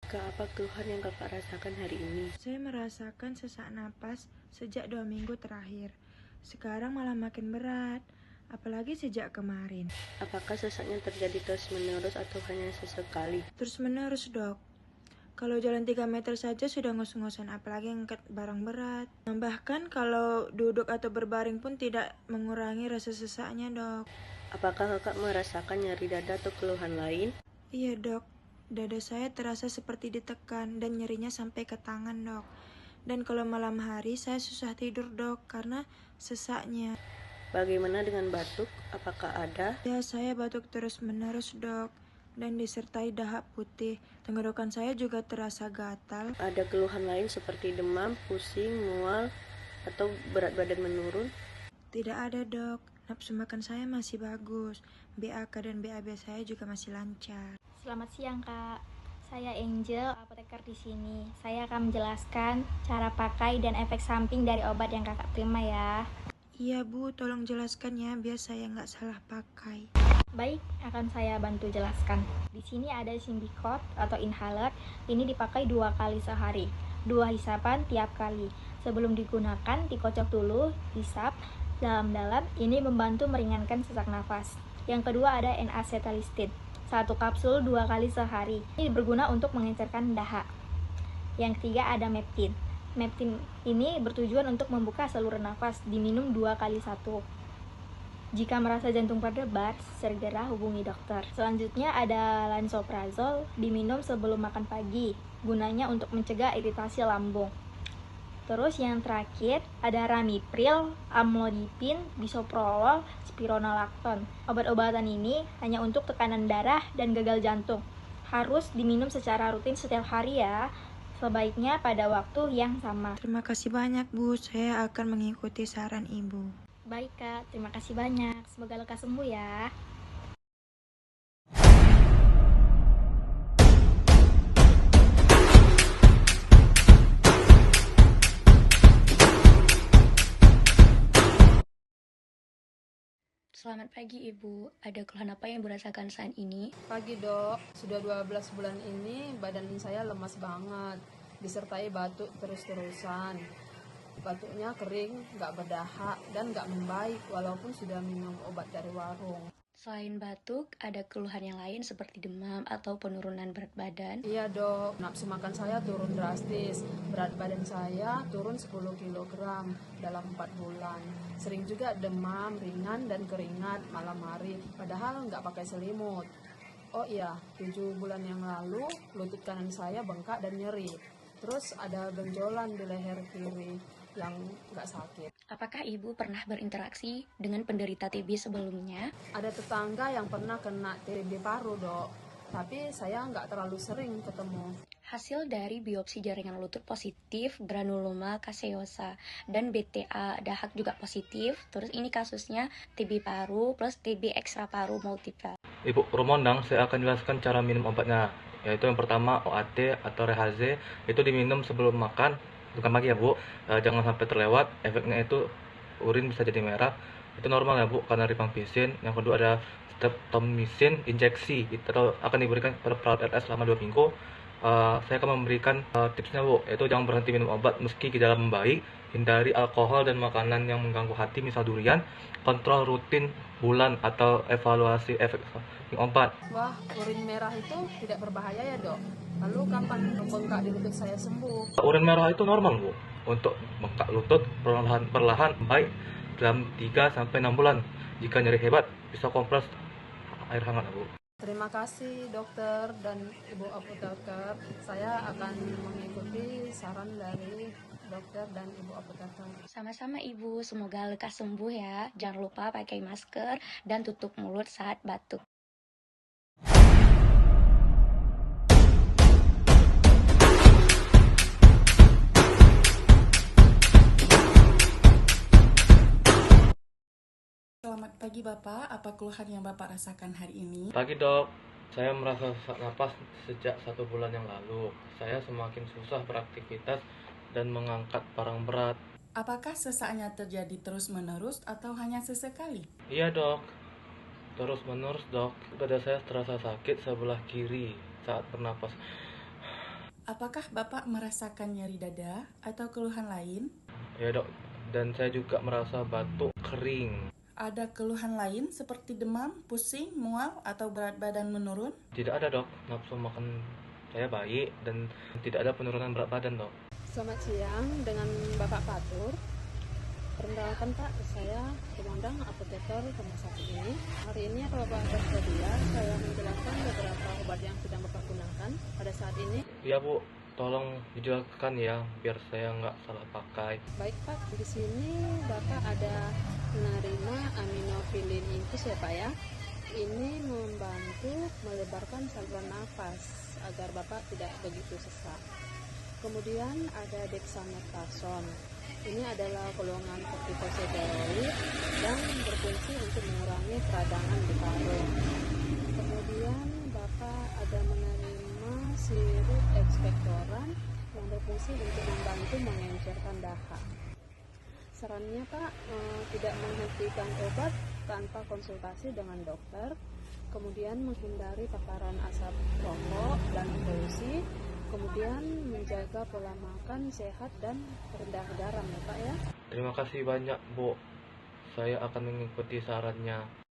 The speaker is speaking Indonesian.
Kak, apa keluhan yang kakak rasakan hari ini? Saya merasakan sesak napas sejak 2 minggu terakhir. Sekarang malah makin berat, apalagi sejak kemarin. Apakah sesaknya terjadi terus-menerus atau hanya sesekali? Terus-menerus, dok. Kalau jalan 3 meter saja sudah ngos-ngosan, apalagi angkat barang berat. Bahkan kalau duduk atau berbaring pun tidak mengurangi rasa sesaknya, dok. Apakah kakak merasakan nyeri dada atau keluhan lain? Iya, dok. Dada saya terasa seperti ditekan dan nyerinya sampai ke tangan, dok. Dan kalau malam hari saya susah tidur, dok, karena sesaknya. Bagaimana dengan batuk? Apakah ada? Ya, saya batuk terus-menerus, dok, dan disertai dahak putih. Tenggorokan saya juga terasa gatal. Ada keluhan lain seperti demam, pusing, mual, atau berat badan menurun? Tidak ada, dok. Nafsu makan saya masih bagus. BAK dan BAB saya juga masih lancar. Selamat siang, Kak. Saya Angel, apoteker di sini. Saya akan menjelaskan cara pakai dan efek samping dari obat yang Kakak terima ya. Iya, Bu, tolong jelaskan ya, biar saya nggak salah pakai. Baik, akan saya bantu jelaskan. Di sini ada Symbicort atau inhaler. Ini dipakai 2 kali sehari. 2 hisapan tiap kali. Sebelum digunakan, dikocok dulu, hisap dalam-dalam. Ini membantu meringankan sesak nafas. Yang kedua ada N-acetylcysteine. 1 kapsul 2 kali sehari. Ini berguna untuk mengencerkan dahak. Yang ketiga ada Meptin. Meptin ini bertujuan untuk membuka saluran nafas, diminum 2 kali 1. Jika merasa jantung berdebar, segera hubungi dokter. Selanjutnya ada lansoprazol, diminum sebelum makan pagi. Gunanya untuk mencegah iritasi lambung. Terus yang terakhir ada ramipril, amlodipin, bisoprolol, spironolakton. Obat-obatan ini hanya untuk tekanan darah dan gagal jantung. Harus diminum secara rutin setiap hari ya. Sebaiknya pada waktu yang sama. Terima kasih banyak, Bu. Saya akan mengikuti saran Ibu. Baik, Kak. Terima kasih banyak. Semoga lekas sembuh ya. Selamat pagi Ibu, ada keluhan apa yang Ibu rasakan saat ini? Pagi dok, sudah 12 bulan ini badan saya lemas banget, disertai batuk terus-terusan. Batuknya kering, gak berdahak, dan gak membaik walaupun sudah minum obat dari warung. Selain batuk, ada keluhan yang lain seperti demam atau penurunan berat badan? Iya dok, nafsu makan saya turun drastis, berat badan saya turun 10 kg dalam 4 bulan. Sering juga demam, ringan, dan keringat malam hari, padahal nggak pakai selimut. Oh iya, 7 bulan yang lalu lutut kanan saya bengkak dan nyeri. Terus ada benjolan di leher kiri yang nggak sakit. Apakah Ibu pernah berinteraksi dengan penderita TB sebelumnya? Ada tetangga yang pernah kena TB paru dok, tapi saya nggak terlalu sering ketemu. Hasil dari biopsi jaringan lutut positif, granuloma caseosa, dan BTA dahak juga positif. Terus ini kasusnya TB paru plus TB ekstra paru multiple. Ibu Rumondang, saya akan jelaskan cara minum obatnya, yaitu yang pertama OAT atau Rehaze, itu diminum sebelum makan, bukan pagi ya Bu, jangan sampai terlewat, efeknya itu urin bisa jadi merah, itu normal ya Bu, karena rifampicin. Yang kedua ada streptomycin injeksi, itu akan diberikan kepada perawat RS selama 2 minggu. Saya akan memberikan tipsnya Bu, yaitu jangan berhenti minum obat meski gejala membaik, hindari alkohol dan makanan yang mengganggu hati misal durian, kontrol rutin bulan atau evaluasi efek obat. Wah, urin merah itu tidak berbahaya ya dok? Lalu kapan bengkak di lutut saya sembuh? Urin merah itu normal Bu, untuk bengkak lutut perlahan baik dalam 3-6 bulan. Jika nyeri hebat, bisa kompres air hangat Bu. Terima kasih dokter dan ibu apoteker. Saya akan mengikuti saran dari dokter dan ibu apoteker. Sama-sama Ibu, semoga lekas sembuh ya. Jangan lupa pakai masker dan tutup mulut saat batuk. Selamat pagi Bapak, apa keluhan yang Bapak rasakan hari ini? Pagi dok, saya merasa sesak napas sejak 1 bulan yang lalu. Saya semakin susah beraktivitas dan mengangkat barang berat. Apakah sesaknya terjadi terus-menerus atau hanya sesekali? Iya dok, terus menerus dok. Dada saya terasa sakit sebelah kiri saat bernapas. Apakah Bapak merasakan nyeri dada atau keluhan lain? Ya dok, dan saya juga merasa batuk kering. Ada keluhan lain seperti demam, pusing, mual, atau berat badan menurun? Tidak ada dok, nafsu makan saya baik dan tidak ada penurunan berat badan dok. Selamat siang dengan Bapak Fatur. Perkenalkan Pak, saya Komandan Apoteker rumah sakit ini. Hari ini kalau Bapak bersedia, saya menjelaskan beberapa obat yang sedang Bapak gunakan pada saat ini. Iya Bu, tolong dijelaskan ya, biar saya nggak salah pakai. Baik Pak, di sini Bapak ada menerima aminofilin infus ya Pak ya. Ini membantu melebarkan saluran nafas agar Bapak tidak begitu sesak. Kemudian ada dexamethasone. Ini adalah golongan kortikosteroid dan berfungsi untuk mengurangi peradangan di paru. Kemudian Bapak ada menerima sirup ekspektoran yang berfungsi untuk membantu mengencerkan dahak. Sarannya Pak, tidak menghentikan obat tanpa konsultasi dengan dokter. Kemudian menghindari paparan asap rokok dan polusi. Kemudian menjaga pola makan sehat dan rendah garam ya Pak ya. Terima kasih banyak Bu, saya akan mengikuti sarannya.